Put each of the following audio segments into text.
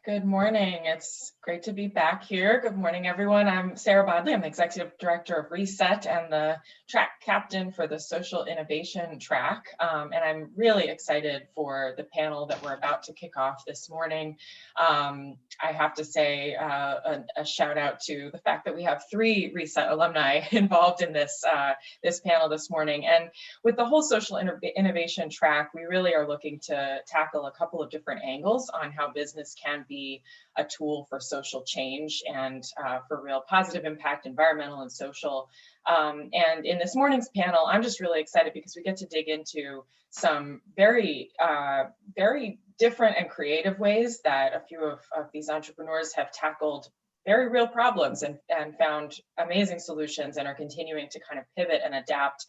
Good morning. It's great to be back here. Good morning, everyone. I'm Sarah Bodley. I'm the Executive Director of Reset and the track captain for the Social Innovation track. And I'm really excited for the panel that we're about to kick off this morning. I have to say a shout out to the fact that we have 3 Reset alumni involved in this panel this morning. And with the whole Social Innovation track, we really are looking to tackle a couple of different angles on how business can be a tool for social change and for real positive impact, environmental and social. And in this morning's panel, I'm just really excited because we get to dig into some very different and creative ways that a few of these entrepreneurs have tackled very real problems and found amazing solutions and are continuing to kind of pivot and adapt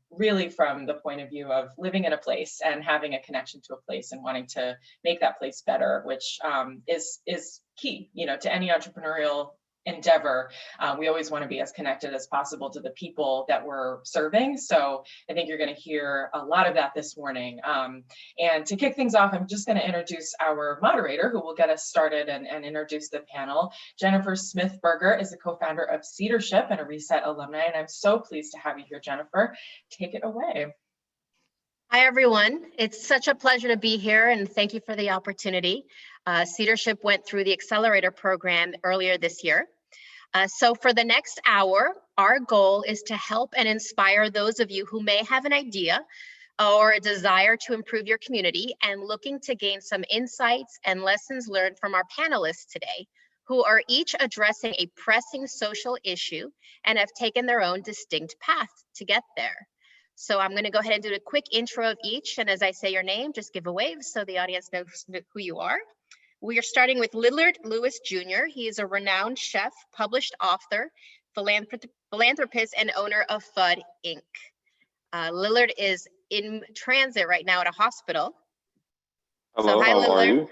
really from the point of view of living in a place and having a connection to a place and wanting to make that place better, which is key, to any entrepreneurial endeavor. We always want to be as connected as possible to the people that we're serving. So I think you're going to hear a lot of that this morning. And to kick things off, I'm just going to introduce our moderator who will get us started and introduce the panel. Jennifer Smith-Berger is the co-founder of Seedership and a Reset alumni. And I'm so pleased to have you here, Jennifer. Take it away. Hi, everyone. It's such a pleasure to be here, and thank you for the opportunity. Seedership went through the accelerator program earlier this year. So for the next hour, our goal is to help and inspire those of you who may have an idea or a desire to improve your community and looking to gain some insights and lessons learned from our panelists today, who are each addressing a pressing social issue and have taken their own distinct path to get there. So I'm going to go ahead and do a quick intro of each. And as I say your name, just give a wave so the audience knows who you are. We are starting with Lillard Lewis Jr. He is a renowned chef, published author, philanthropist, and owner of FUD Inc. Lillard is in transit right now at a hospital. Hello, so, hi, how Lillard. are you?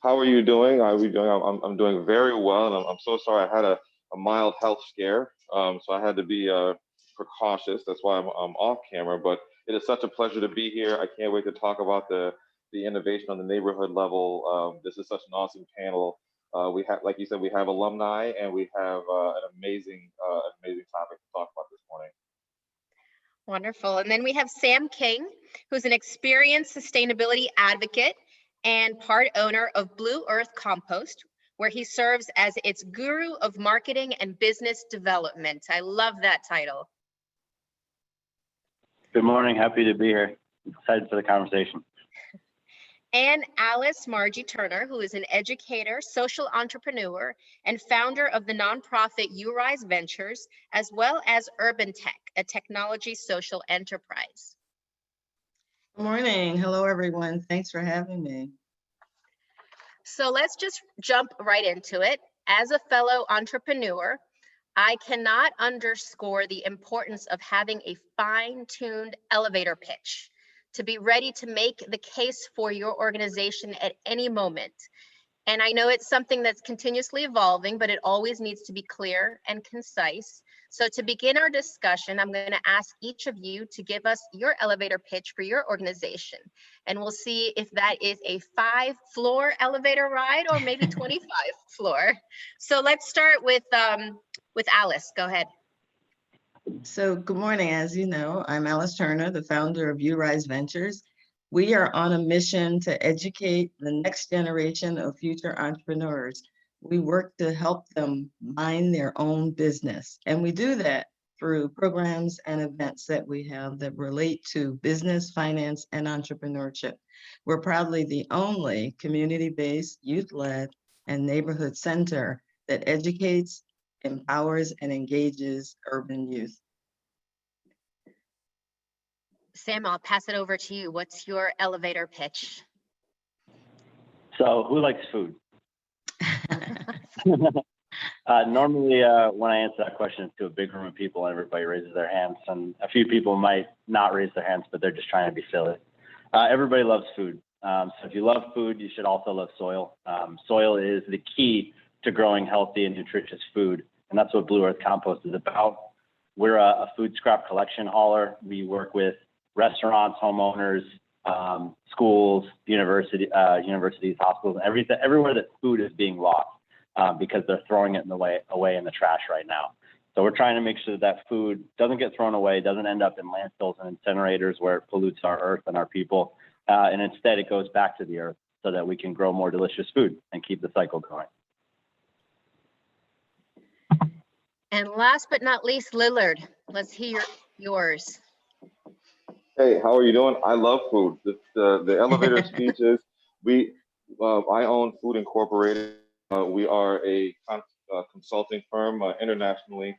How are you doing? How are we doing? I'm doing very well, and I'm so sorry. I had a mild health scare, so I had to be precautious. That's why I'm off camera, but it is such a pleasure to be here. I can't wait to talk about the innovation on the neighborhood level. This is such an awesome panel. We have, like you said, we have alumni, and we have an amazing topic to talk about this morning. Wonderful. And then we have Sam King, who's an experienced sustainability advocate and part owner of Blue Earth Compost, where he serves as its guru of marketing and business development. I love that title. Good morning. Happy to be here. Excited for the conversation. And Alice Margie Turner, who is an educator, social entrepreneur, and founder of the nonprofit You Rise Ventures, as well as Urban Tech, a technology social enterprise. Good morning. Hello, everyone. Thanks for having me. So let's just jump right into it. As a fellow entrepreneur, I cannot underscore the importance of having a fine-tuned elevator pitch to be ready to make the case for your organization at any moment. And I know it's something that's continuously evolving, but it always needs to be clear and concise. So to begin our discussion, I'm going to ask each of you to give us your elevator pitch for your organization. And we'll see if that is a 5-floor elevator ride or maybe 25 floor. So let's start with Alice. Go ahead. So good morning. As you know, I'm Alice Turner, the founder of You Rise Ventures. We are on a mission to educate the next generation of future entrepreneurs. We work to help them mind their own business. And we do that through programs and events that we have that relate to business, finance, and entrepreneurship. We're proudly the only community-based, youth-led, and neighborhood center that educates, empowers, and engages urban youth. Sam, I'll pass it over to you. What's your elevator pitch? So who likes food? Normally, when I answer that question, it's to a big room of people and everybody raises their hands, and a few people might not raise their hands, but they're just trying to be silly. Everybody loves food. So if you love food, you should also love soil. Soil is the key to growing healthy and nutritious food, and that's what Blue Earth Compost is about. We're a food scrap collection hauler. We work with restaurants, homeowners, schools, universities, hospitals, everywhere that food is being lost because they're throwing it away in the trash right now. So we're trying to make sure that food doesn't get thrown away, doesn't end up in landfills and incinerators where it pollutes our earth and our people, and instead it goes back to the earth so that we can grow more delicious food and keep the cycle going. And last but not least, Lillard, let's hear yours. Hey, how are you doing? I love food. The elevator speeches. I own Food Incorporated. We are a consulting firm internationally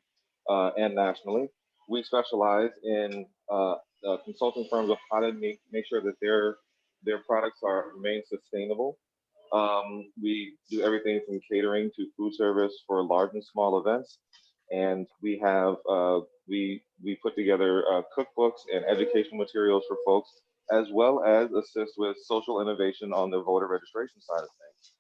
and nationally. We specialize in consulting firms of how to make sure that their products remain sustainable. We do everything from catering to food service for large and small events. And we have we put together cookbooks and educational materials for folks, as well as assist with social innovation on the voter registration side of things.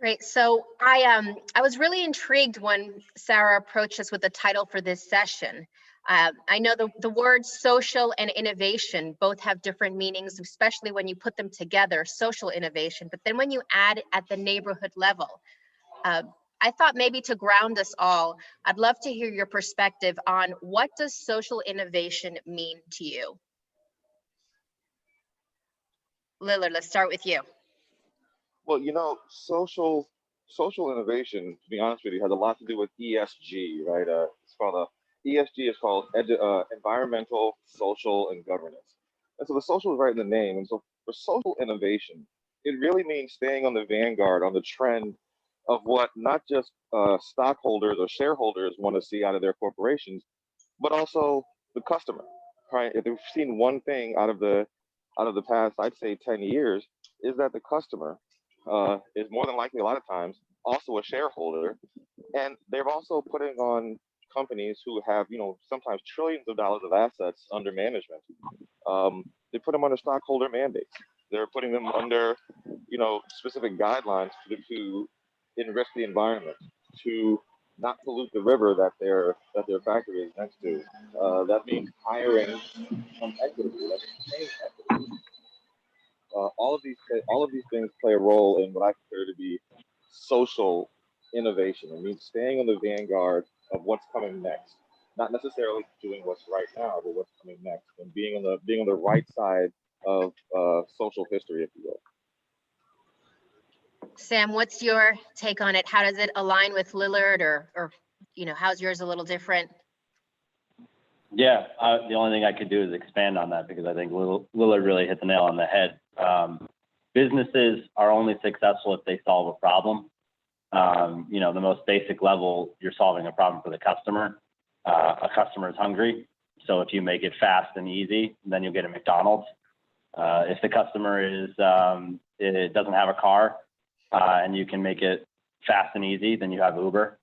Great. So I was really intrigued when Sarah approached us with the title for this session. I know the words social and innovation both have different meanings, especially when you put them together, social innovation. But then when you add at the neighborhood level, I thought maybe to ground us all, I'd love to hear your perspective on what does social innovation mean to you? Lillard, let's start with you. Well, social innovation, to be honest with you, has a lot to do with ESG, right? It's called ESG is called environmental, social, and governance. And so the social is right in the name. And so for social innovation, it really means staying on the vanguard, on the trend of what not just stockholders or shareholders want to see out of their corporations, but also the customer, right? If they've seen one thing out of the past, I'd say 10 years, is that the customer is more than likely a lot of times also a shareholder, and they're also putting on companies who have sometimes trillions of dollars of assets under management. They put them under stockholder mandates. They're putting them under specific guidelines to enrich the environment, to not pollute the river that their factory is next to. That means hiring some equity. That means paying equity. All of these things play a role in what I consider to be social innovation. It means staying on the vanguard of what's coming next, not necessarily doing what's right now, but what's coming next, and being on the right side of social history, if you will. Sam, what's your take on it? How does it align with Lillard, or how's yours a little different? Yeah, the only thing I could do is expand on that because I think Lillard really hit the nail on the head. Businesses are only successful if they solve a problem. The most basic level, you're solving a problem for the customer. A customer is hungry, so if you make it fast and easy, then you'll get a McDonald's. If the customer it doesn't have a car, and you can make it fast and easy, then you have Uber.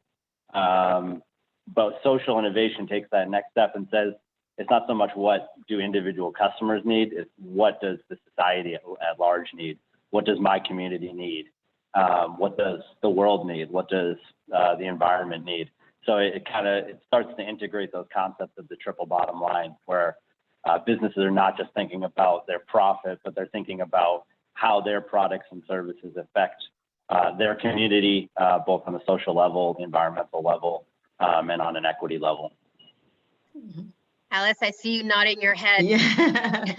But social innovation takes that next step and says, it's not so much what do individual customers need, it's what does the society at large need? What does my community need? What does the world need? What does the environment need? So it starts to integrate those concepts of the triple bottom line, where businesses are not just thinking about their profit, but they're thinking about how their products and services affect their community, both on a social level, the environmental level, and on an equity level. Alice, I see you nodding your head. Yeah.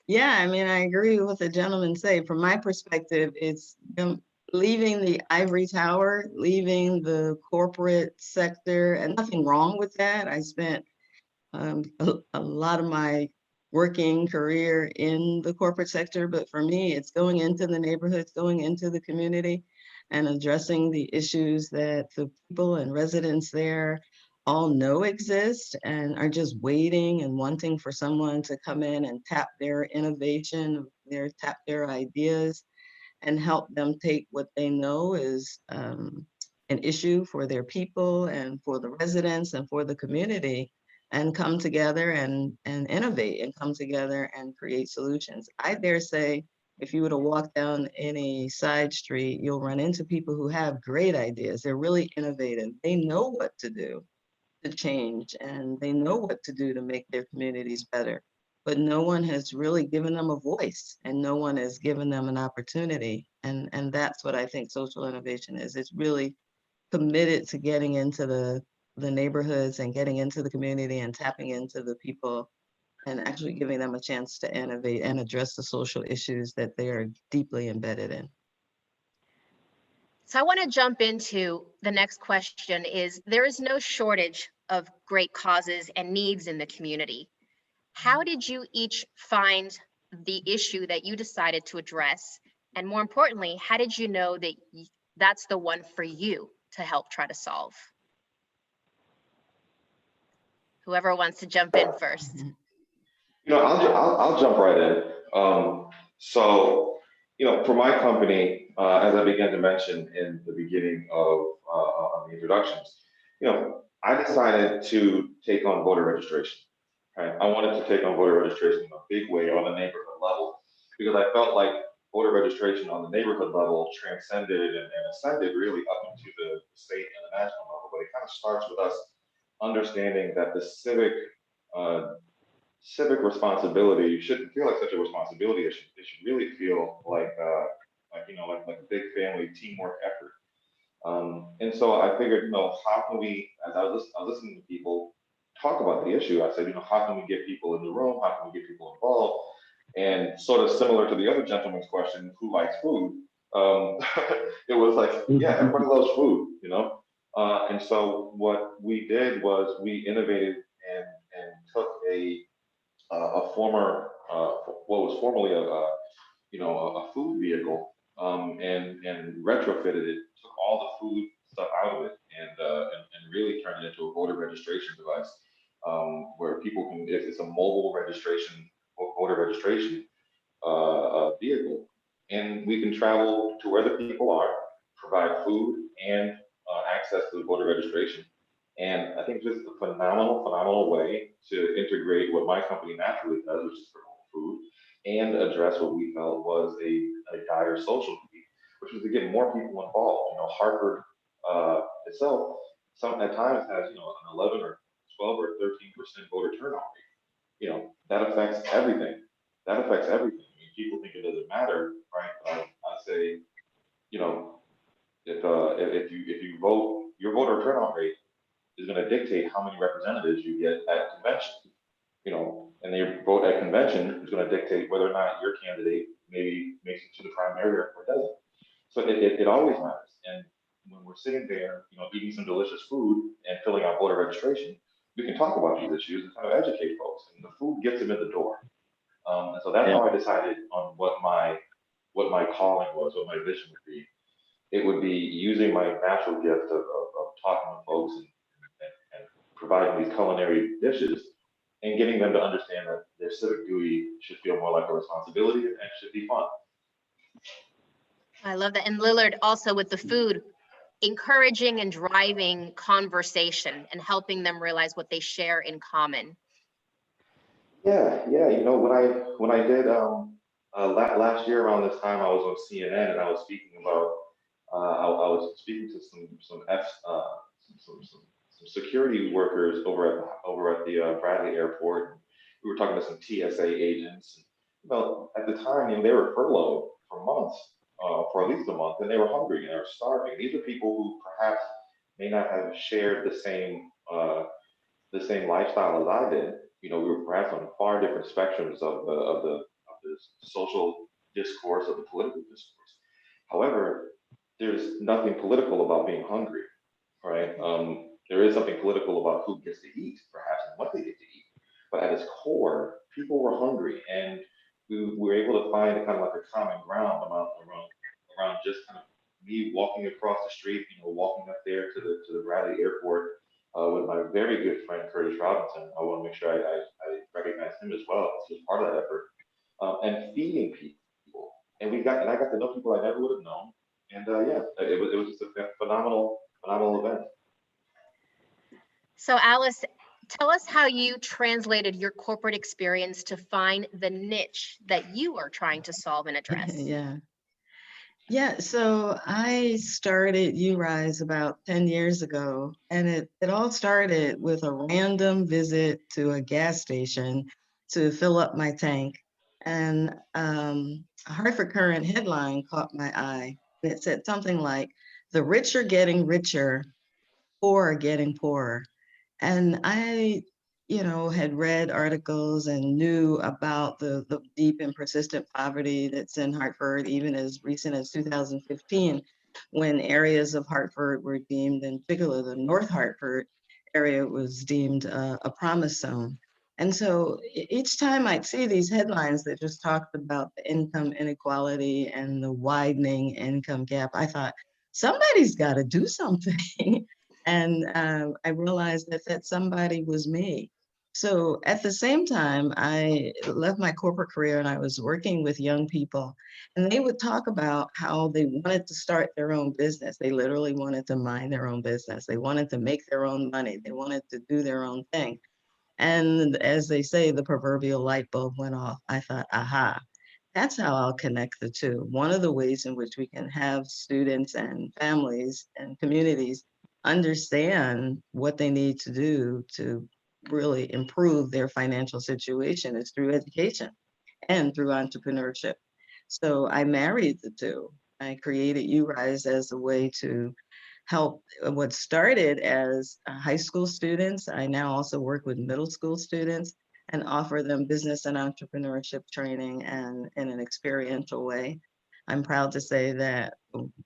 Yeah, I mean, I agree with what the gentleman say. From my perspective, it's leaving the ivory tower, leaving the corporate sector, and nothing wrong with that. I spent a lot of my working career in the corporate sector, but for me, it's going into the neighborhoods, going into the community, and addressing the issues that the people and residents there all know exist and are just waiting and wanting for someone to come in and tap their innovation, tap their ideas, and help them take what they know is an issue for their people and for the residents and for the community, and come together and innovate and come together and create solutions. I dare say, if you were to walk down any side street, you'll run into people who have great ideas. They're really innovative. They know what to do. to change and they know what to do to make their communities better. But no one has really given them a voice and no one has given them an opportunity. And that's what I think social innovation is. It's really committed to getting into the neighborhoods and getting into the community and tapping into the people and actually giving them a chance to innovate and address the social issues that they are deeply embedded in. So I want to jump into the next question is, there is no shortage of great causes and needs in the community. How did you each find the issue that you decided to address? And more importantly, how did you know that that's the one for you to help try to solve? Whoever wants to jump in first. I'll jump right in. So, for my company, as I began to mention in the beginning of the introductions, I decided to take on voter registration. Right? I wanted to take on voter registration in a big way on the neighborhood level because I felt like voter registration on the neighborhood level transcended and ascended really up into the state and the national level. But it kind of starts with us understanding that the civic responsibility shouldn't feel like such a responsibility. It should really feel like like a big family teamwork effort. And so I figured, how can we, as I was listening to people talk about the issue, I said, how can we get people in the room? How can we get people involved? And sort of similar to the other gentleman's question, who likes food? It was like, yeah, everybody loves food. And so what we did was we innovated and took a former, what was formerly a food vehicle, and retrofitted it, took all the food stuff out of it, and really turned it into a voter registration device, where people can, if it's a mobile registration or voter registration vehicle, and we can travel to where the people are, provide food and access to the voter registration. And I think this is a phenomenal way to integrate what my company naturally does, which is promote food, and address what we felt was a dire social need, which was to get more people involved. Hartford itself, at times has an 11 or 12 or 13% voter turnout rate. That affects everything. That affects everything. I mean, people think it doesn't matter, right? I say, if you vote, your voter turnout rate is going to dictate how many representatives you get at convention. And your vote at convention is going to dictate whether or not your candidate maybe makes it to the primary or doesn't. So it always matters. And when we're sitting there, eating some delicious food and filling out voter registration, we can talk about these issues and kind of educate folks. And the food gets them in the door. And so that's how I decided on what my calling was, what my vision would be. It would be using my natural gift of talking to folks and providing these culinary dishes and getting them to understand that their civic duty should feel more like a responsibility and should be fun. I love that. And Lillard, also with the food, encouraging and driving conversation and helping them realize what they share in common. Yeah. When I did last year around this time, I was on CNN and I was speaking about I was speaking to some security workers over at the Bradley Airport. We were talking to some TSA agents. At the time, they were furloughed for months, for at least a month, and they were hungry and they were starving. These are people who perhaps may not have shared the same lifestyle as I did. We were perhaps on far different spectrums of the social discourse, of the political discourse. However, there's nothing political about being hungry, right? There is something political about who gets to eat, perhaps, and what they get to eat. But at its core, people were hungry, and we were able to find a kind of like a common ground around just kind of me walking across the street, walking up there to the Bradley Airport with my very good friend Curtis Robinson. I want to make sure I recognize him as well. He was part of that effort, and feeding people. And I got to know people I never would have known. And it was just a phenomenal event. So Alice, tell us how you translated your corporate experience to find the niche that you are trying to solve and address. Yeah. Yeah, so I started URise about 10 years ago, and it all started with a random visit to a gas station to fill up my tank. And a Hartford Current headline caught my eye. It said something like, "The rich are getting richer, poor are getting poorer." And I, had read articles and knew about the deep and persistent poverty that's in Hartford, even as recent as 2015, when areas of Hartford were deemed, in particular the North Hartford area was deemed a promise zone. And so each time I'd see these headlines that just talked about the income inequality and the widening income gap, I thought, somebody's got to do something. And I realized that somebody was me. So at the same time, I left my corporate career and I was working with young people, and they would talk about how they wanted to start their own business. They literally wanted to mind their own business. They wanted to make their own money. They wanted to do their own thing. And as they say, the proverbial light bulb went off. I thought, aha, that's how I'll connect the two. One of the ways in which we can have students and families and communities understand what they need to do to really improve their financial situation is through education and through entrepreneurship. So I married the two. I created URise as a way to help what started as high school students. I now also work with middle school students and offer them business and entrepreneurship training and in an experiential way. I'm proud to say that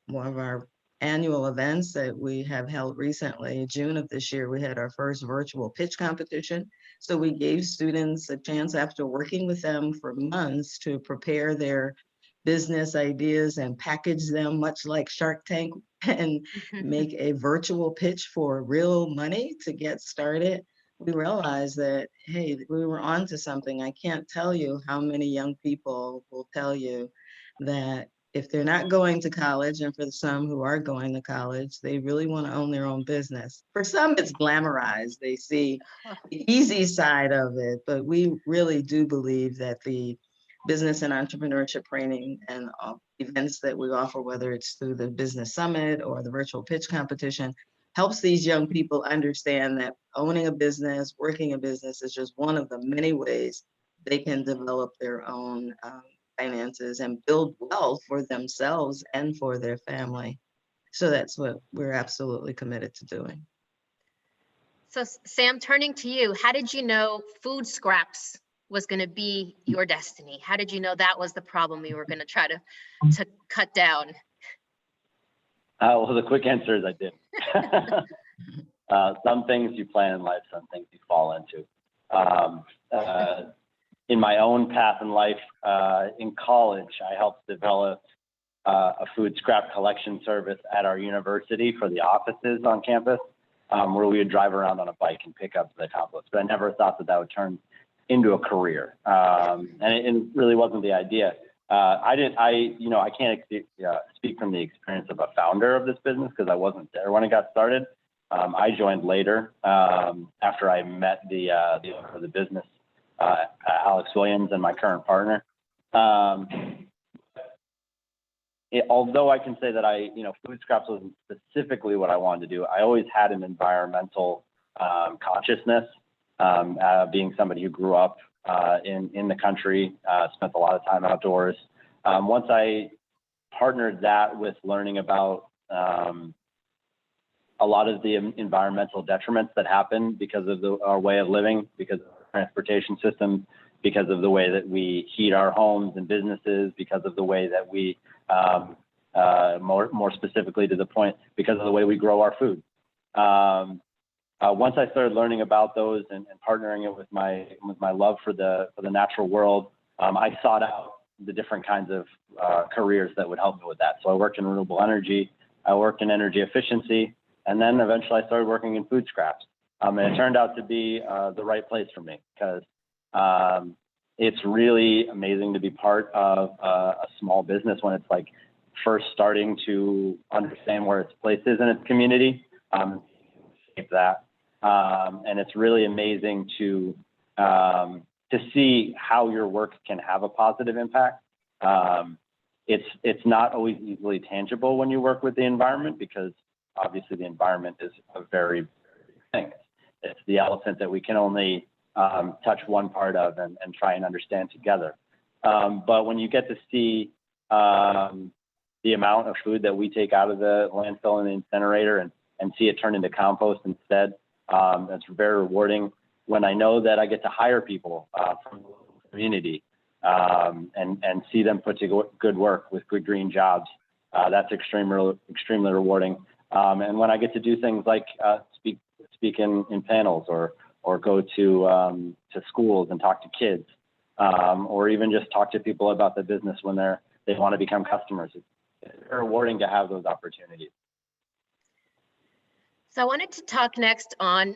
one of our annual events that we have held recently, June of this year, we had our first virtual pitch competition. So we gave students a chance after working with them for months to prepare their business ideas and package them much like Shark Tank and make a virtual pitch for real money to get started. We realized that, hey, we were onto something. I can't tell you how many young people will tell you that if they're not going to college, and for some who are going to college, they really want to own their own business. For some, it's glamorized. They see the easy side of it, but we really do believe that the business and entrepreneurship training and events that we offer, whether it's through the business summit or the virtual pitch competition, helps these young people understand that owning a business, working a business is just one of the many ways they can develop their own finances and build wealth for themselves and for their family. So that's what we're absolutely committed to doing. So Sam, turning to you, how did you know food scraps was going to be your destiny? How did you know that was the problem you were going to try to cut down? Well, the quick answer is I didn't. Some things you plan in life, some things you fall into. In my own path in life, in college, I helped develop a food scrap collection service at our university for the offices on campus, where we would drive around on a bike and pick up the compost. But I never thought that would turn into a career, and it really wasn't the idea. I can't speak from the experience of a founder of this business because I wasn't there when it got started. I joined later after I met the owner of the business, Alex Williams, and my current partner. Although I can say that food scraps wasn't specifically what I wanted to do, I always had an environmental consciousness, being somebody who grew up in the country, spent a lot of time outdoors. Once I partnered that with learning about a lot of the environmental detriments that happen because of our way of living, because of our transportation system, because of the way that we heat our homes and businesses, because of the way that we, more specifically to the point, because of the way we grow our food. Once I started learning about those and partnering it with my love for the natural world, I sought out the different kinds of careers that would help me with that. So I worked in renewable energy, I worked in energy efficiency, and then eventually I started working in food scraps. And it turned out to be the right place for me because it's really amazing to be part of a small business when it's like first starting to understand where its place is in its community, shape that. And it's really amazing to see how your work can have a positive impact. it's not always easily tangible when you work with the environment, because obviously the environment is a very big thing. It's the elephant that we can only touch one part of and try and understand together. But when you get to see the amount of food that we take out of the landfill and the incinerator and see it turn into compost instead, that's very rewarding. When I know that I get to hire people from the local community and see them put to good work with good green jobs, that's extremely rewarding. And when I get to do things like speak in panels or go to schools and talk to kids, or even just talk to people about the business when they want to become customers, it's very rewarding to have those opportunities. So I wanted to talk next on,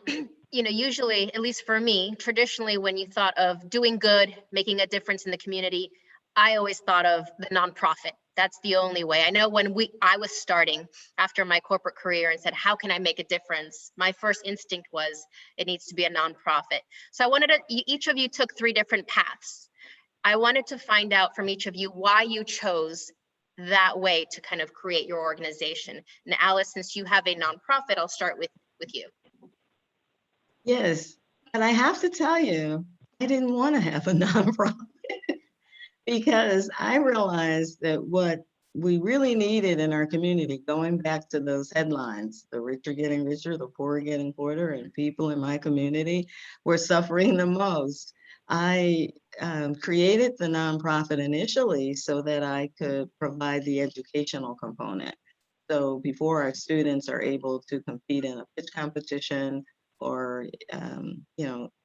usually, at least for me, traditionally, when you thought of doing good, making a difference in the community, I always thought of the nonprofit. That's the only way. I know when I was starting after my corporate career and said, how can I make a difference? My first instinct was it needs to be a nonprofit. So I wanted each of you took 3 different paths. I wanted to find out from each of you why you chose that way to kind of create your organization. And Alice, since you have a nonprofit, I'll start with you. Yes, and I have to tell you, I didn't want to have a nonprofit because I realized that what we really needed in our community, going back to those headlines, the rich are getting richer, the poor are getting poorer, and people in my community were suffering the most. I created the nonprofit initially so that I could provide the educational component. So before our students are able to compete in a pitch competition or,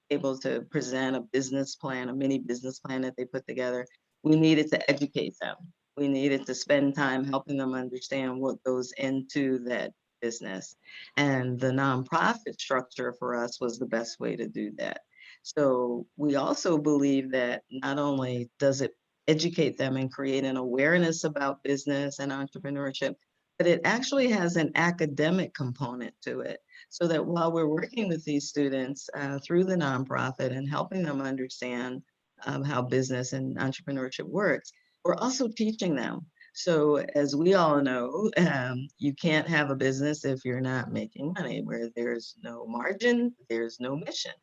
able to present a business plan, a mini business plan that they put together, we needed to educate them. We needed to spend time helping them understand what goes into that business. And the nonprofit structure for us was the best way to do that. So we also believe that not only does it educate them and create an awareness about business and entrepreneurship, but it actually has an academic component to it. So that while we're working with these students through the nonprofit and helping them understand how business and entrepreneurship works, we're also teaching them. So as we all know, you can't have a business if you're not making money. Where there's no margin, there's no mission.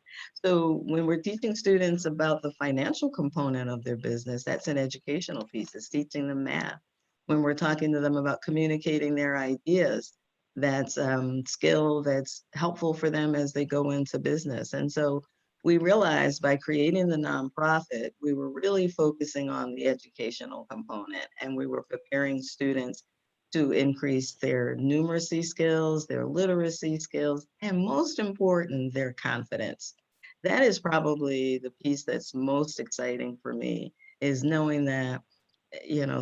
So when we're teaching students about the financial component of their business, that's an educational piece. It's teaching them math. When we're talking to them about communicating their ideas, that's skill that's helpful for them as they go into business. And so we realized by creating the nonprofit, we were really focusing on the educational component, and we were preparing students to increase their numeracy skills, their literacy skills, and most important, their confidence. That is probably the piece that's most exciting for me, is knowing that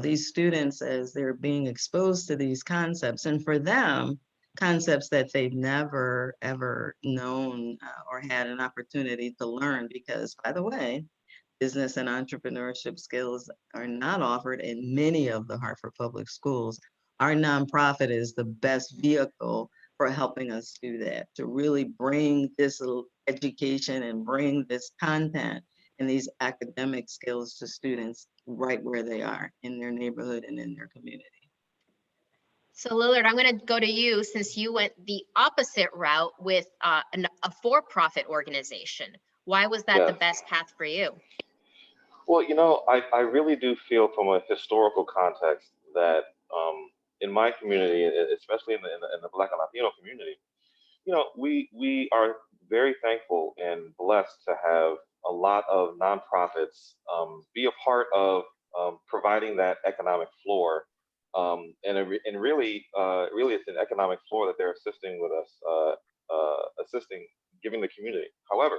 these students, as they're being exposed to these concepts, and for them, concepts that they've never ever known or had an opportunity to learn, because by the way, business and entrepreneurship skills are not offered in many of the Hartford Public Schools. Our nonprofit is the best vehicle for helping us do that, to really bring this education and bring this content and these academic skills to students right where they are in their neighborhood and in their community. So Lillard, I'm going to go to you since you went the opposite route with a for-profit organization. Why was that the best path for you? Well, I really do feel from a historical context that in my community, especially in the Black and Latino community, we are very thankful and blessed to have a lot of nonprofits be a part of providing that economic floor. And really, it's an economic floor that they're assisting with us, giving the community. However,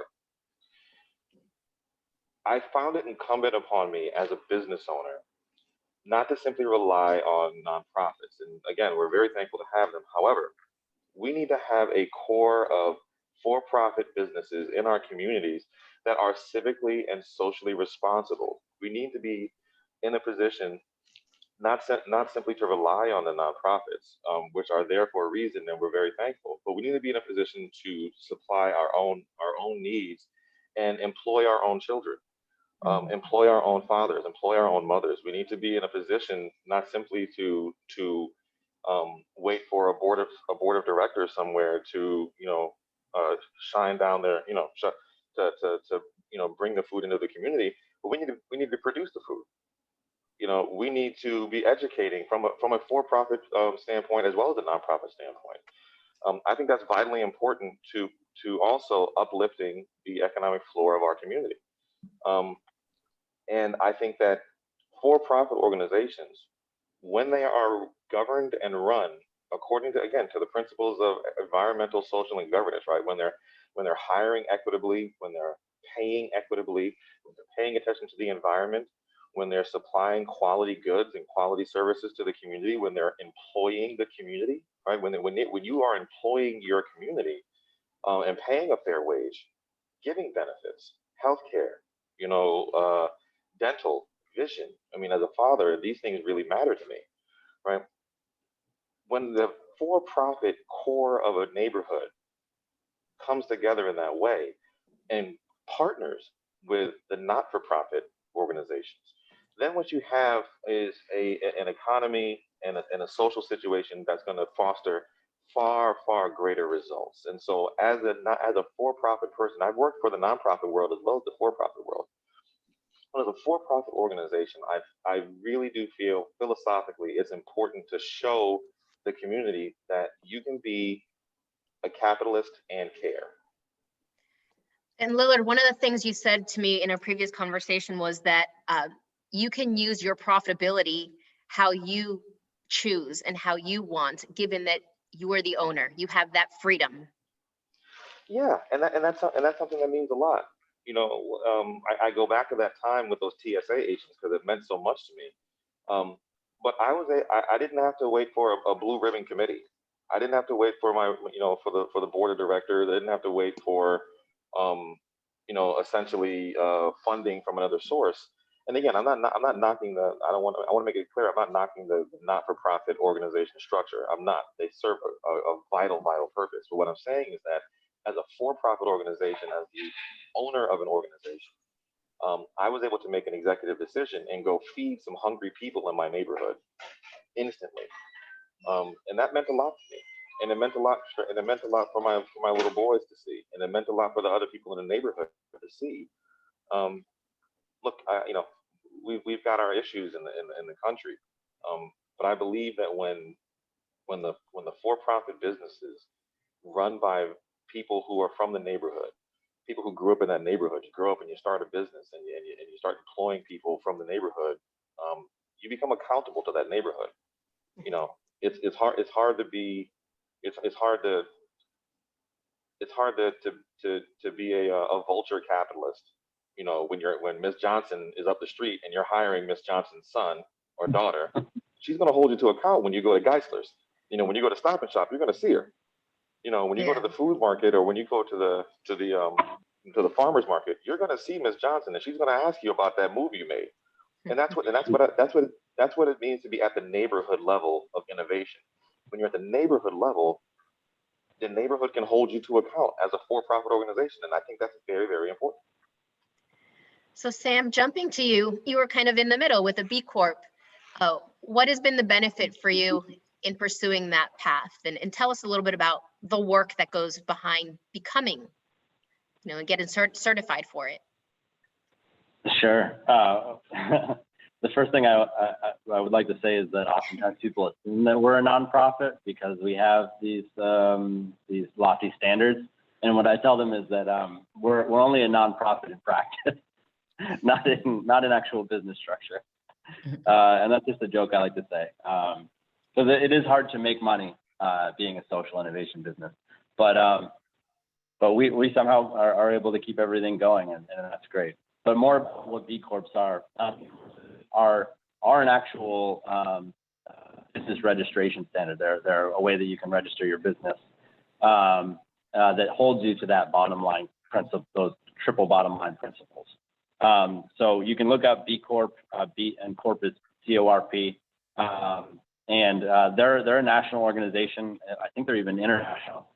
I found it incumbent upon me as a business owner not to simply rely on nonprofits. And again, we're very thankful to have them. However, we need to have a core of for-profit businesses in our communities that are civically and socially responsible. We need to be in a position not simply to rely on the nonprofits, which are there for a reason, and we're very thankful. But we need to be in a position to supply our own needs and employ our own children. Employ our own fathers, employ our own mothers. We need to be in a position not simply to wait for a board of directors somewhere to shine down their to bring the food into the community, but we need to produce the food. We need to be educating from a for-profit standpoint as well as a nonprofit standpoint. I think that's vitally important to also uplifting the economic floor of our community. And I think that for-profit organizations, when they are governed and run according to, again, to the principles of environmental, social, and governance, right? When they're hiring equitably, when they're paying equitably, when they're paying attention to the environment, when they're supplying quality goods and quality services to the community, when they're employing the community, right? When you are employing your community and paying a fair wage, giving benefits, healthcare, dental, vision. I mean, as a father, these things really matter to me, right? When the for-profit core of a neighborhood comes together in that way and partners with the not-for-profit organizations, then what you have is an economy and a social situation that's going to foster far, far greater results. And so as a for-profit person, I've worked for the nonprofit world as well as the for-profit world. As a for-profit organization, I really do feel philosophically it's important to show the community that you can be a capitalist and care. And Lillard, one of the things you said to me in a previous conversation was that you can use your profitability how you choose and how you want, given that you are the owner. You have that freedom. Yeah, and that's something that means a lot. I go back to that time with those TSA agents because it meant so much to me. But I didn't have to wait for a blue ribbon committee. I didn't have to wait for for the board of directors. I didn't have to wait for essentially funding from another source. And again, I'm not knocking I want to make it clear, I'm not knocking the not-for-profit organization structure. I'm not. They serve a vital purpose. But what I'm saying is that as a for-profit organization, as the owner of an organization, I was able to make an executive decision and go feed some hungry people in my neighborhood instantly. And that meant a lot to me. And it meant a lot for my little boys to see. And it meant a lot for the other people in the neighborhood to see. Look, we've got our issues in the country. But I believe that when the for-profit businesses run by people who are from the neighborhood, people who grew up in that neighborhood, you grow up and you start a business and you start employing people from the neighborhood, you become accountable to that neighborhood. It's hard to be a vulture capitalist. When Miss Johnson is up the street and you're hiring Miss Johnson's son or daughter, she's going to hold you to account when you go to Geisler's. When you go to Stop and Shop, you're going to see her. When you go to the food market or when you go to the farmer's market, you're going to see Miss Johnson and she's going to ask you about that movie you made. And that's what it means to be at the neighborhood level of innovation. When you're at the neighborhood level, the neighborhood can hold you to account as a for-profit organization. And I think that's very, very important. So Sam, jumping to you, you were kind of in the middle with a B Corp. What has been the benefit for you in pursuing that path? And tell us a little bit about the work that goes behind becoming, and getting certified for it. Sure. The first thing I would like to say is that oftentimes people assume that we're a nonprofit because we have these lofty standards. And what I tell them is that we're only a nonprofit in practice, not in actual business structure. And that's just a joke I like to say. So it is hard to make money being a social innovation business, but we somehow are able to keep everything going, and that's great. But more about what B Corps are an actual business registration standard. They're a way that you can register your business that holds you to that bottom line principle, those triple bottom line principles. So you can look up B Corp, B and Corp is CORP, and they're a national organization. I think they're even international,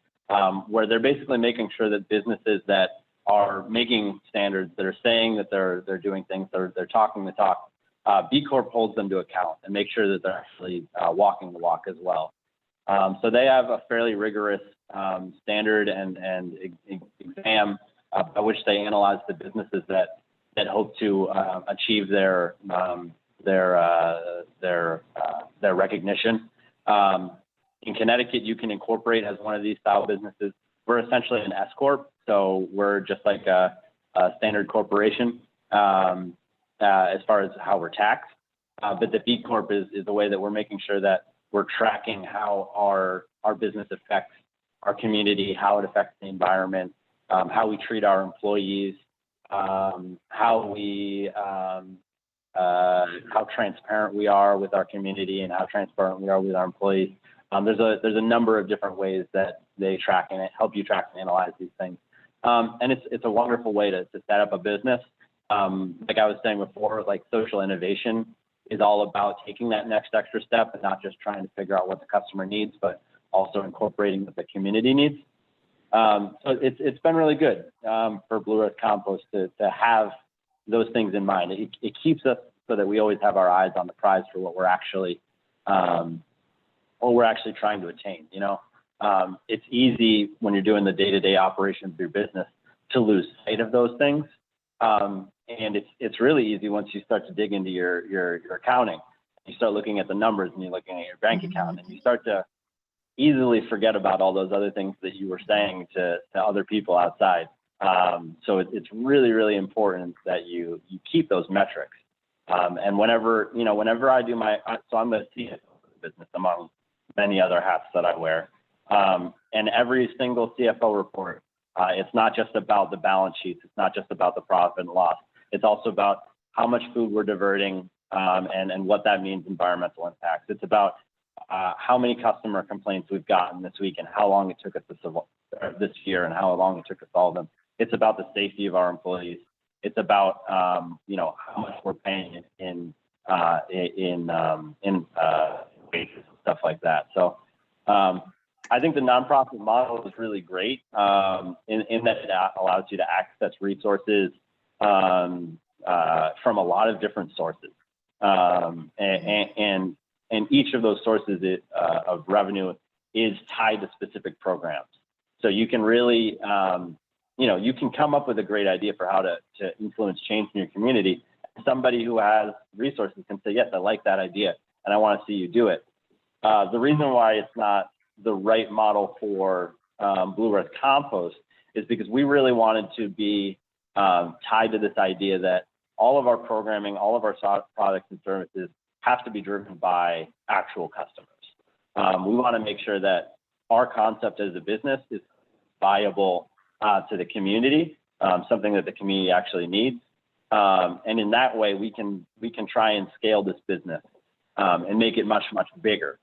where they're basically making sure that businesses that are making standards, that are saying that they're doing things, they're talking the talk, B Corp holds them to account and make sure that they're actually walking the walk as well. So they have a fairly rigorous standard and exam by which they analyze the businesses that hope to achieve their recognition. In Connecticut, you can incorporate as one of these style businesses. We're essentially an S corp, so we're just like a standard corporation as far as how we're taxed. But the B Corp is the way that we're making sure that we're tracking how our business affects our community, how it affects the environment, how we treat our employees, how transparent we are with our community, and how transparent we are with our employees. There's a number of different ways that they track and help you track and analyze these things. And it's a wonderful way to set up a business. Like I was saying before, like social innovation is all about taking that next extra step and not just trying to figure out what the customer needs, but also incorporating what the community needs. So it's been really good for Blue Earth Compost to have those things in mind. It keeps us so that we always have our eyes on the prize for what we're actually trying to attain. You know, it's easy when you're doing the day-to-day operations of your business to lose sight of those things. And it's really easy once you start to dig into your accounting. You start looking at the numbers and you're looking at your bank account, and you start to easily forget about all those other things that you were saying to other people outside. So it's really, really important that you keep those metrics. And whenever I do so I'm the CFO of the business among many other hats that I wear. And every single CFO report, it's not just about the balance sheets. It's not just about the profit and loss. It's also about how much food we're diverting and what that means environmental impacts. It's about how many customer complaints we've gotten this week and how long it took us this year and how long it took us to solve them. It's about the safety of our employees. It's about how much we're paying in wages and stuff like that. So I think the nonprofit model is really great in that it allows you to access resources from a lot of different sources, and each of those sources of revenue is tied to specific programs. So you can really, you can come up with a great idea for how to influence change in your community. Somebody who has resources can say, yes, I like that idea, and I want to see you do it. The reason why it's not the right model for Blue Earth Compost is because we really wanted to be tied to this idea that all of our programming, all of our products and services have to be driven by actual customers. We want to make sure that our concept as a business is viable to the community, something that the community actually needs. And in that way, we can try and scale this business and make it much, much bigger.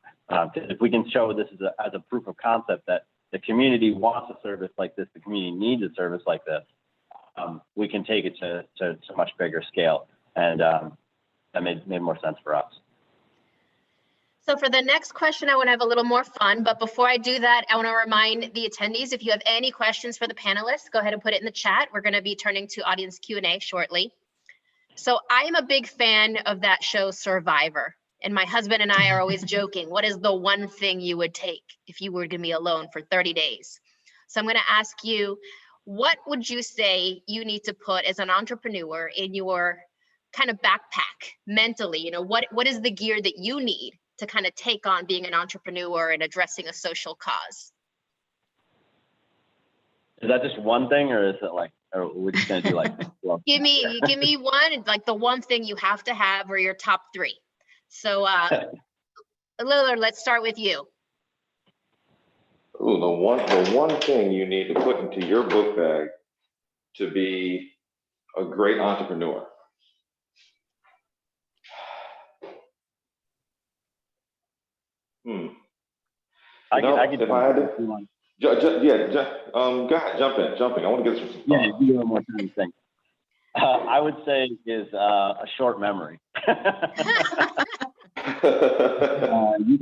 If we can show this as a proof of concept that the community wants a service like this, the community needs a service like this, we can take it to a much bigger scale. And that made more sense for us. So for the next question, I want to have a little more fun. But before I do that, I want to remind the attendees, if you have any questions for the panelists, go ahead and put it in the chat. We're going to be turning to audience Q&A shortly. So I am a big fan of that show Survivor. And my husband and I are always joking, what is the one thing you would take if you were to be alone for 30 days? So I'm going to ask you, what would you say you need to put as an entrepreneur in your kind of backpack mentally? What is the gear that you need to kind of take on being an entrepreneur and addressing a social cause? Is that just one thing, or is it like, or we're just going to do like? Well, give me one, like the one thing you have to have, or your top three. So, Lillard, let's start with you. Ooh, the one thing you need to put into your book bag to be a great entrepreneur. I could if I had to, go ahead, jump in. I want to get some. Yeah, you one more time. Thing. I would say is a short memory. You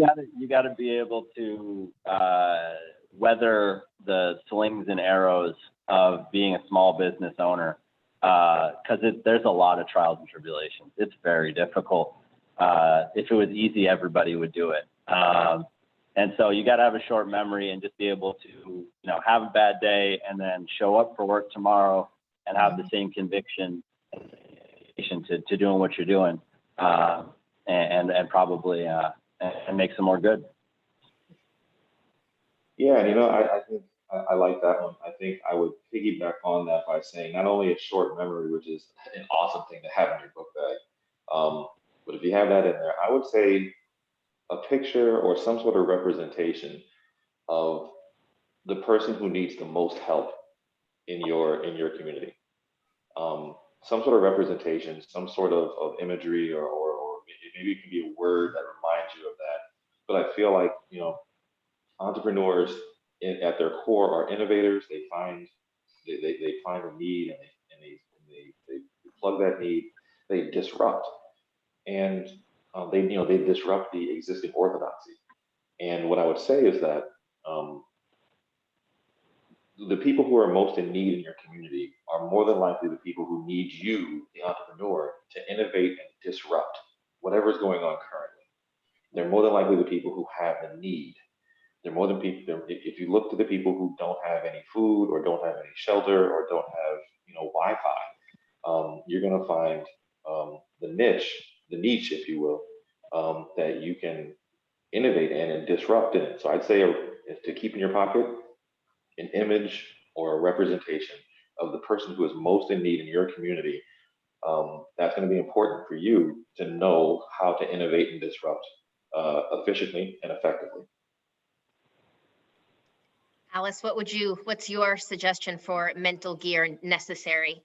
gotta be able to weather the slings and arrows of being a small business owner, because there's a lot of trials and tribulations. It's very difficult. If it was easy, everybody would do it. And so you got to have a short memory and just be able to, have a bad day and then show up for work tomorrow and have the same conviction to doing what you're doing, and probably and make some more good. Yeah, and I think I like that one. I think I would piggyback on that by saying not only a short memory, which is an awesome thing to have in your book bag, but if you have that in there, I would say a picture or some sort of representation of the person who needs the most help in your community. Some sort of representation, some sort of imagery, or maybe it can be a word that reminds you of that. But I feel like entrepreneurs at their core are innovators. They find a need, and they plug that need. They disrupt, and they disrupt the existing orthodoxy. And what I would say is that the people who are most in need in your community are more than likely the people who need you, the entrepreneur, to innovate and disrupt whatever is going on currently. They're more than likely the people who have the need. They're more than people. If you look to the people who don't have any food or don't have any shelter or don't have Wi-Fi, you're going to find the niche, if you will, that you can innovate in and disrupt in it. So I'd say to keep in your pocket an image or a representation of the person who is most in need in your community. That's going to be important for you to know how to innovate and disrupt efficiently and effectively. Alice, what's your suggestion for mental gear necessary?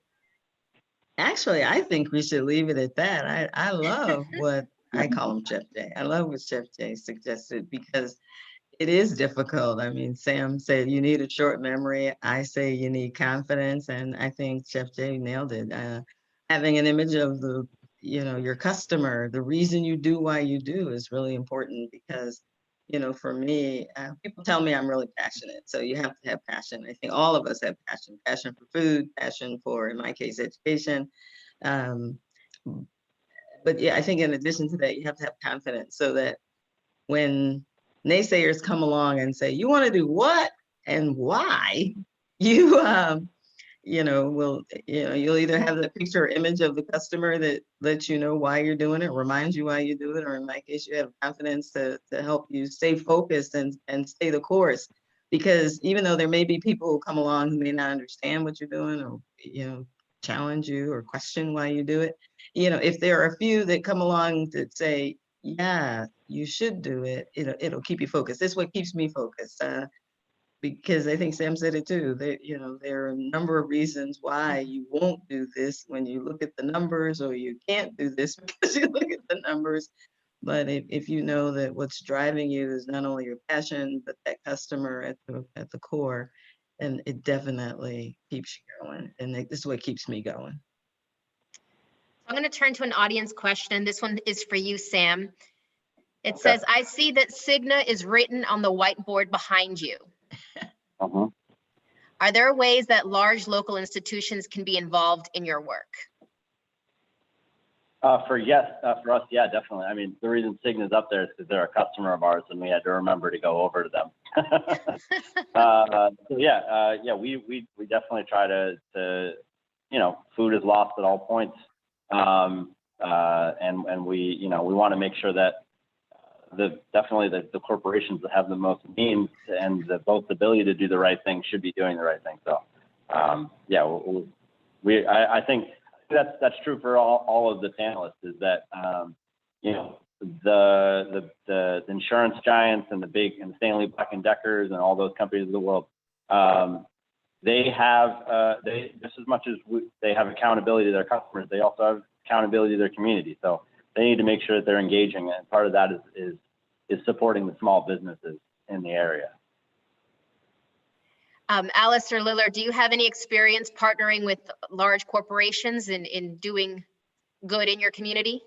Actually, I think we should leave it at that. I love what I call him Chef Jay. I love what Chef Jay suggested, because it is difficult. I mean, Sam said you need a short memory. I say you need confidence, and I think Chef Jay nailed it. Having an image of your customer, the reason you do why you do is really important, because for me, people tell me I'm really passionate. So you have to have passion. I think all of us have passion for food, passion for, in my case, education. But yeah, I think in addition to that, you have to have confidence, so that when naysayers come along and say, you want to do what and why, you you'll either have the picture or image of the customer that lets you know why you're doing it, reminds you why you do it, or in my case, you have confidence to help you stay focused and stay the course. Because even though there may be people who come along who may not understand what you're doing, or challenge you or question why you do it, if there are a few that come along that say, yeah, you should do it, it'll keep you focused. That's what keeps me focused. Because I think Sam said it too. There are a number of reasons why you won't do this when you look at the numbers, or you can't do this because you look at the numbers. But if you know that what's driving you is not only your passion, but that customer at the core, then it definitely keeps you going. And this is what keeps me going. I'm going to turn to an audience question. This one is for you, Sam. It says, I see that Cigna is written on the whiteboard behind you. Are there ways that large local institutions can be involved in your work? For us, yeah, definitely. I mean, the reason Cigna's up there is because they're a customer of ours, and we had to remember to go over to them. We definitely try to food is lost at all points, and we want to make sure that the corporations that have the most means and both the ability to do the right thing should be doing the right thing. So, I think that's true for all of the panelists, is that the insurance giants and the Stanley Black & Deckers and all those companies of the world, they have just as much as they have accountability to their customers, they also have accountability to their community. So they need to make sure that they're engaging, and part of that is supporting the small businesses in the area. Alice or Lillard, do you have any experience partnering with large corporations in doing good in your community?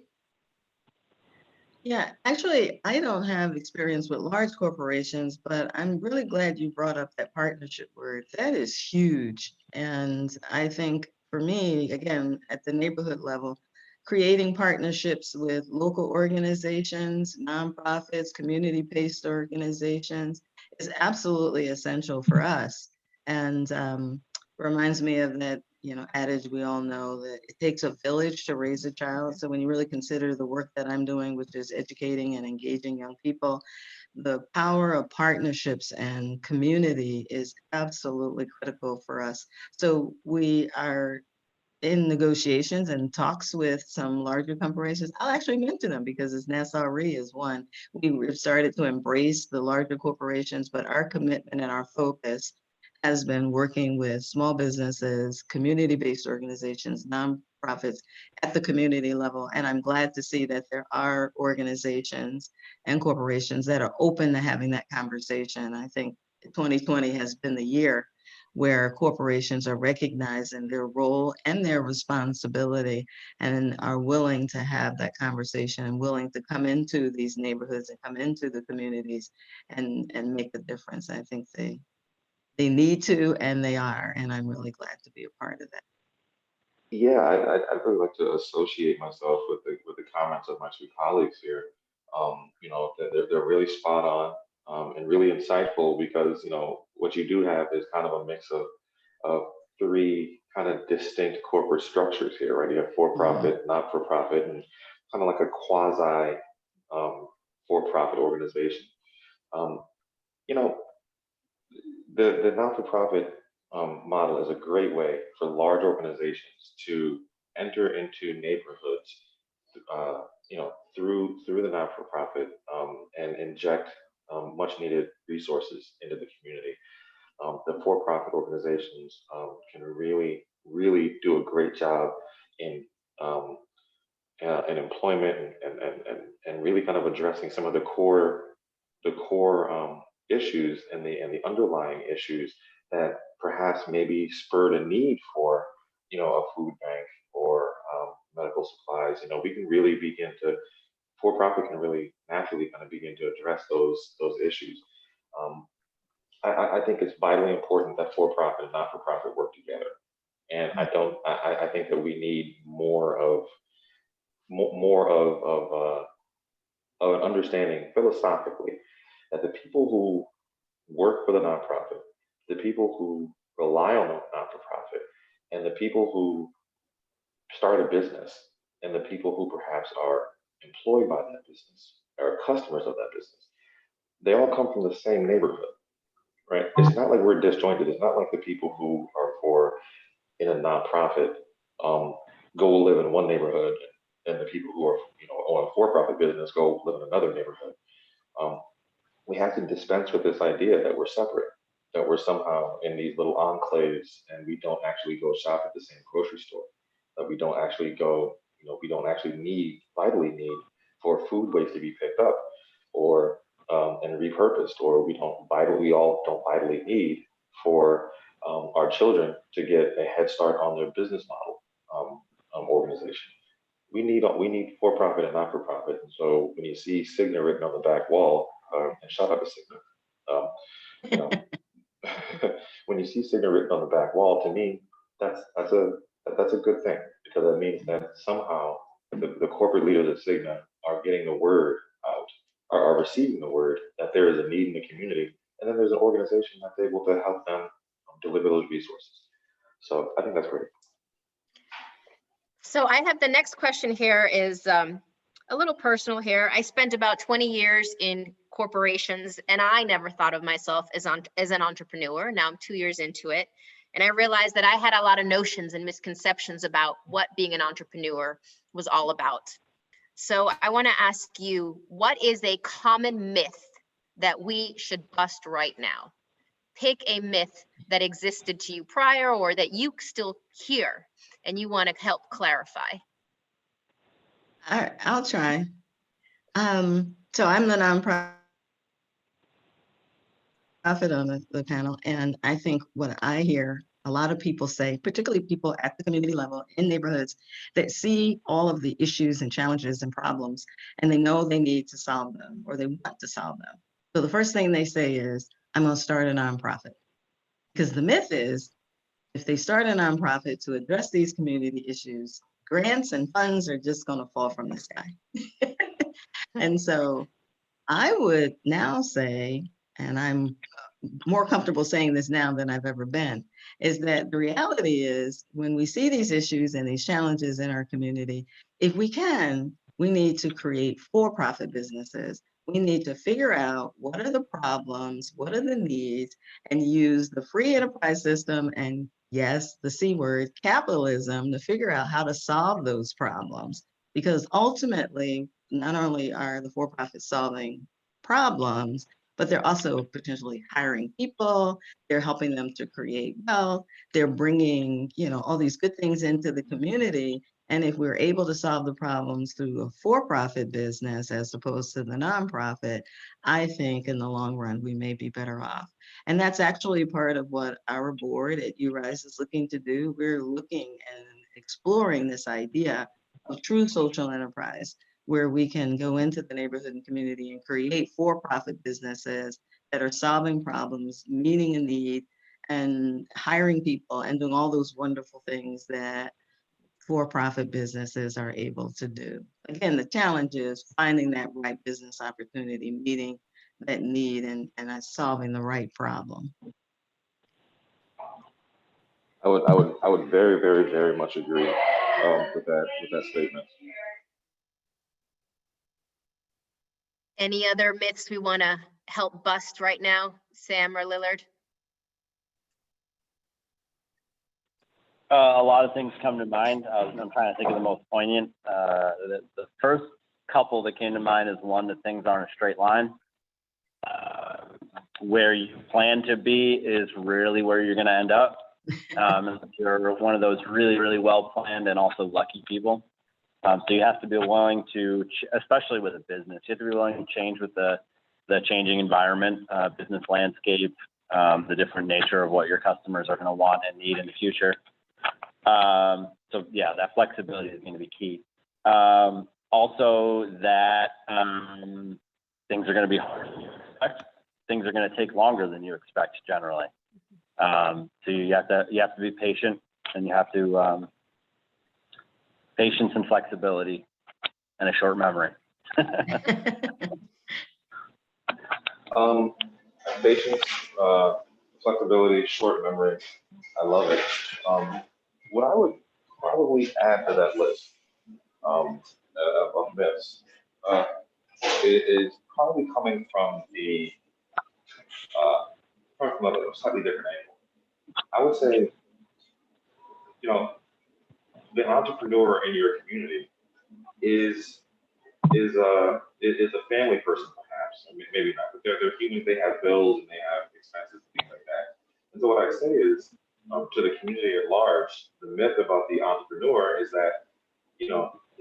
Yeah, actually, I don't have experience with large corporations, but I'm really glad you brought up that partnership word. That is huge. And I think for me, again, at the neighborhood level, creating partnerships with local organizations, nonprofits, community-based organizations is absolutely essential for us. And reminds me of that, adage we all know that it takes a village to raise a child. So when you really consider the work that I'm doing, which is educating and engaging young people, the power of partnerships and community is absolutely critical for us. So we are in negotiations and talks with some larger corporations. I'll actually mention them because it's Nassau Re is one. We've started to embrace the larger corporations, but our commitment and our focus has been working with small businesses, community-based organizations, nonprofits at the community level. And I'm glad to see that there are organizations and corporations that are open to having that conversation. I think 2020 has been the year where corporations are recognizing their role and their responsibility and are willing to have that conversation and willing to come into these neighborhoods and come into the communities and make a difference. I think they need to, and they are, and I'm really glad to be a part of that. Yeah, I'd really like to associate myself with the comments of my two colleagues here. They're really spot on, and really insightful because what you do have is kind of a mix of three kind of distinct corporate structures here, right? You have Mhm. for-profit, not-for-profit, and kind of like a quasi for-profit organization. Um, you know, the not-for-profit model is a great way for large organizations to enter into neighborhoods, through the not-for-profit, and inject much needed resources into the community. The for-profit organizations can really do a great job in um, in employment and really kind of addressing some of the core issues and the underlying issues that perhaps maybe spurred a need for a food bank or medical supplies. We can really begin to for-profit can really naturally kind of begin to address those issues. Um, I think it's vitally important that for-profit and not-for-profit work together. And I don't. I think that we need more of an understanding philosophically that the people who work for the nonprofit, the people who rely on the not-for-profit, and the people who start a business, and the people who perhaps are employed by that business or customers of that business, they all come from the same neighborhood, right? It's not like we're disjointed. It's not like the people who are for in a nonprofit um, go live in one neighborhood, and the people who are own a for-profit business go live in another neighborhood. Um, we have to dispense with this idea that we're separate, that we're somehow in these little enclaves, and we don't actually go shop at the same grocery store, that we don't actually go, we don't actually vitally need for food waste to be picked up or and repurposed, or we all don't vitally need for our children to get a head start on their business model organization. We need for profit and not for profit. And so when you see Cigna written on the back wall, and shout out to Cigna, you know, when you see Cigna written on the back wall, to me, that's a good thing because that means that somehow the corporate leaders at Cigna are getting the word out, are receiving the word that there is a need in the community, and then there's an organization that's able to help them deliver those resources. So I think that's great. So I have the next question here is a little personal here. I spent about 20 years in corporations and I never thought of myself as an entrepreneur. Now I'm 2 years into it. And I realized that I had a lot of notions and misconceptions about what being an entrepreneur was all about. So I want to ask you, what is a common myth that we should bust right now? Pick a myth that existed to you prior or that you still hear and you want to help clarify. All right, I'll try. So I'm the nonprofit on the panel, and I think what I hear A lot of people say, particularly people at the community level in neighborhoods that see all of the issues and challenges and problems, and they know they need to solve them or they want to solve them. So the first thing they say is, I'm going to start a nonprofit. Because the myth is, if they start a nonprofit to address these community issues, grants and funds are just going to fall from the sky. And so I would now say, and I'm more comfortable saying this now than I've ever been, is that the reality is when we see these issues and these challenges in our community, if we can, we need to create for-profit businesses. We need to figure out what are the problems, what are the needs, and use the free enterprise system and, yes, the C word, capitalism, to figure out how to solve those problems. Because ultimately, not only are the for-profit solving problems, but they're also potentially hiring people, they're helping them to create wealth, they're bringing, all these good things into the community. And if we're able to solve the problems through a for-profit business as opposed to the nonprofit, I think in the long run, we may be better off. And that's actually part of what our board at URISE is looking to do. We're looking and exploring this idea of true social enterprise, where we can go into the neighborhood and community and create for-profit businesses that are solving problems, meeting a need, and hiring people and doing all those wonderful things that for-profit businesses are able to do. Again, the challenge is finding that right business opportunity, meeting that need, and solving the right problem. I would very, very, very much agree with that statement. Any other myths we want to help bust right now, Sam or Lillard? A lot of things come to mind. I'm trying to think of the most poignant. The first couple that came to mind is one, that things aren't a straight line. Where you plan to be is really where you're going to end up. If you're one of those really, really well planned and also lucky people. So you have to be willing to, especially with a business, you have to be willing to change with the changing environment, business landscape, the different nature of what your customers are going to want and need in the future. So yeah, that flexibility is going to be key. Also that things are going to be harder than you expect. Things are going to take longer than you expect generally. So you have to be patient, and you have to patience and flexibility and a short memory. Patience, flexibility, short memory. I love it. What I would probably add to that list of myths is probably coming from from a slightly different angle. I would say, the entrepreneur in your community is a family person, perhaps. I mean, maybe not, but they're humans. They have bills and they have expenses and things like that. And so what I say is, to the community at large, the myth about the entrepreneur is that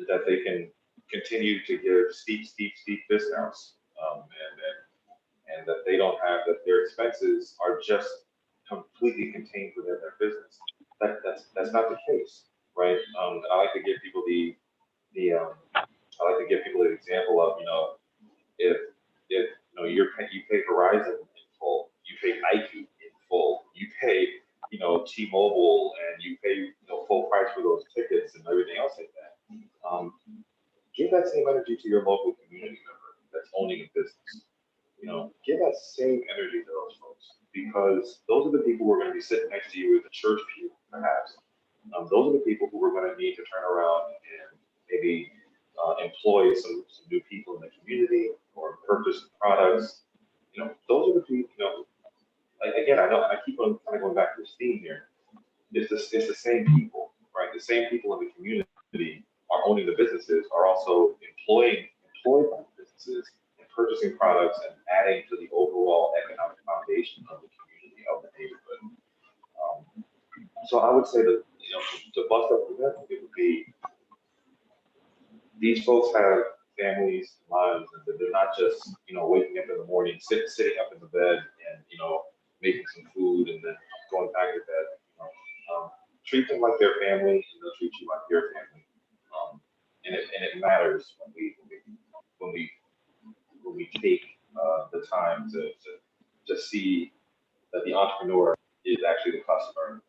that they can continue to give steep discounts, and that they don't have, that their expenses are just completely contained within their business. That's not the case, right? I like to give people the example of, if you pay Verizon in full, you pay Nike in full, you pay T-Mobile, and you pay full price for those tickets and everything else like that. Give that same energy to your local community member that's owning a business. Give that same energy to those folks, because those are the people who are going to be sitting next to you at the church pew, perhaps. Those are the people who are going to need to turn around and maybe employ some new people in the community or purchase products. Those are the people. Again, I know I keep on kind of going back to this theme here. It's the same people, right? The same people in the community are owning the businesses, are also employed by the businesses and purchasing products and adding to the overall economic foundation of the community, of the neighborhood. So I would say that to bust up the myth, it would be, these folks have families, lives, and they're not just waking up in the morning, sitting up in the bed, and making some food and then going back to bed. like their family, and they'll treat you like your family. And it matters when we take the time to see that the entrepreneur is actually the customer,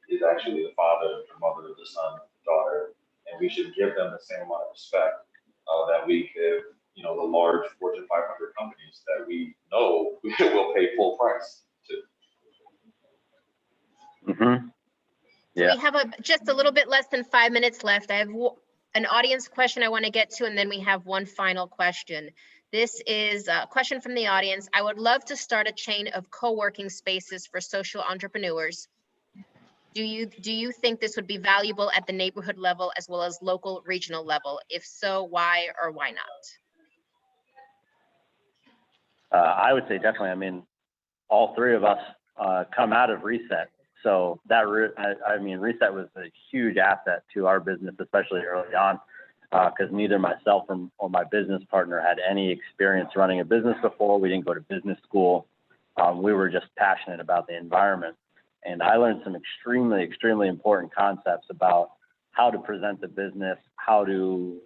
is actually the father, the mother, the son, daughter, and we should give them the same amount of respect that we give, the large Fortune 500 companies that we know we will pay full price to. Mm-hmm. Yeah. We have just a little bit less than 5 minutes left. I have an audience question I want to get to, and then we have one final question. This is a question from the audience. I would love to start a chain of co-working spaces for social entrepreneurs. Do you think this would be valuable at the neighborhood level as well as local, regional level? If so, why or why not? I would say definitely. I mean, all three of us come out of Reset. So that, Reset was a huge asset to our business, especially early on, because neither myself or my business partner had any experience running a business before. We didn't go to business school. We were just passionate about the environment. And I learned some extremely, extremely important concepts about how to present the business, how to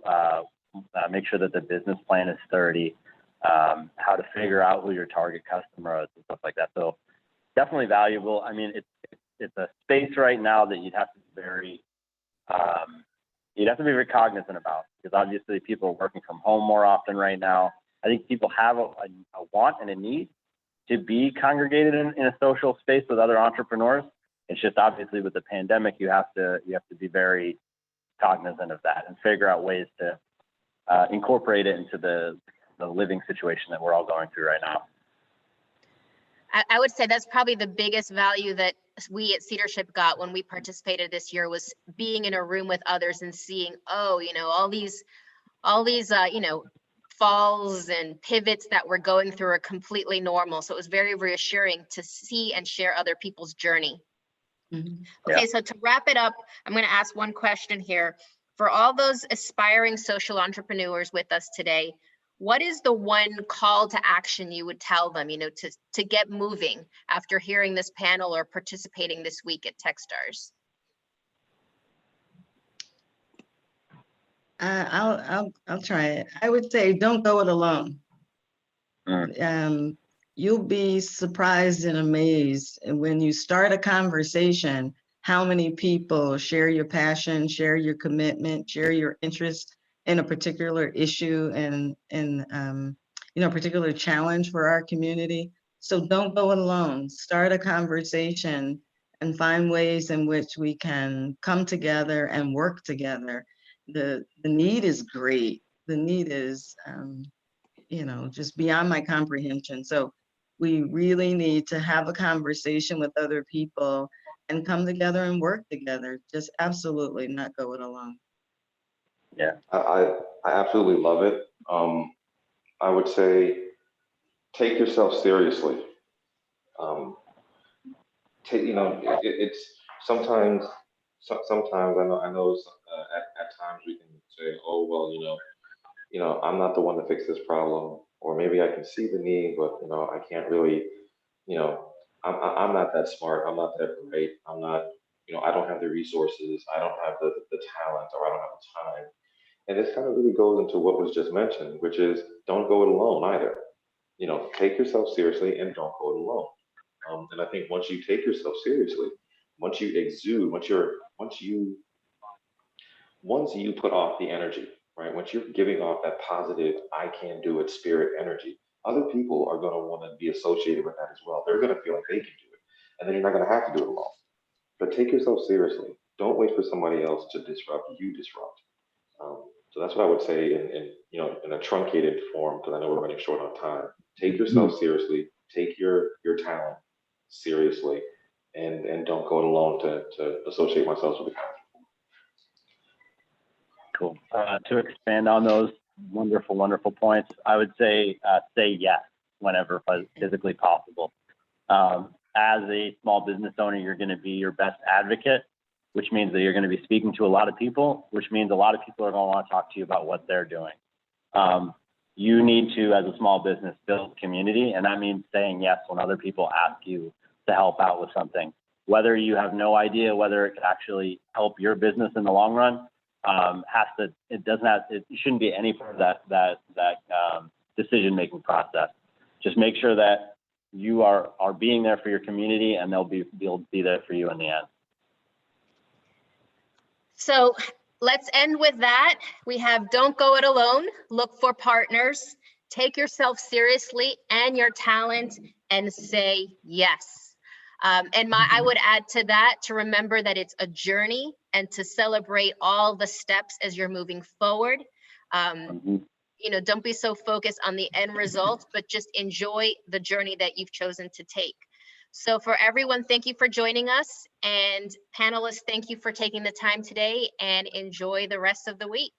make sure that the business plan is sturdy, how to figure out who your target customer is and stuff like that. So definitely valuable. I mean, it's a space right now that you'd have to be very cognizant about, because obviously people are working from home more often right now. I think people have a want and a need to be congregated in a social space with other entrepreneurs. It's just obviously with the pandemic, you have to be very cognizant of that and figure out ways to incorporate it into the living situation that we're all going through right now. I would say that's probably the biggest value that we at Cedarship got when we participated this year, was being in a room with others and seeing, all these falls and pivots that we're going through are completely normal. So it was very reassuring to see and share other people's journey. Mm-hmm. Okay, yeah. So to wrap it up, I'm going to ask one question here. For all those aspiring social entrepreneurs with us today, what is the one call to action you would tell them, to get moving after hearing this panel or participating this week at Techstars? I'll try it. I would say don't go it alone. You'll be surprised and amazed when you start a conversation, how many people share your passion, share your commitment, share your interest in a particular issue and a particular challenge for our community. So don't go it alone. Start a conversation and find ways in which we can come together and work together. The need is great. The need is, just beyond my comprehension. So we really need to have a conversation with other people and come together and work together. Just absolutely not go it alone. Yeah, I absolutely love it. I would say take yourself seriously. It's sometimes I know at times we can say, oh well, I'm not the one to fix this problem, or maybe I can see the need, but I can't really, I'm not that smart, I'm not that great, I'm not, I don't have the resources, I don't have the talent, or I don't have the time. And this kind of really goes into what was just mentioned, which is don't go it alone either. Take yourself seriously and don't go it alone. And I think once you take yourself seriously, once you exude, once you put off the energy, right? Once you're giving off that positive, I can do it spirit energy, other people are going to want to be associated with that as well. They're going to feel like they can do it, and then you're not going to have to do it alone. But take yourself seriously. Don't wait for somebody else to disrupt. You disrupt. So that's what I would say in a truncated form, because I know we're running short on time. Take yourself seriously. Take your talent seriously, and don't go it alone to associate myself with the conference. Cool. To expand on those wonderful, wonderful points, I would say yes whenever physically possible. As a small business owner, you're going to be your best advocate, which means that you're going to be speaking to a lot of people, which means a lot of people are going to want to talk to you about what they're doing. You need to, as a small business, build community, and that means saying yes when other people ask you to help out with something. whether you have no idea whether it could actually help your business in the long run, it shouldn't be any part of that decision-making process. Just make sure that you are being there for your community, and they'll be there for you in the end. So let's end with that. We have don't go it alone, look for partners, take yourself seriously and your talent, and say yes. I would add to that to remember that it's a journey and to celebrate all the steps as you're moving forward. You know, don't be so focused on the end result, but just enjoy the journey that you've chosen to take. So for everyone, thank you for joining us, and panelists, thank you for taking the time today, and enjoy the rest of the week.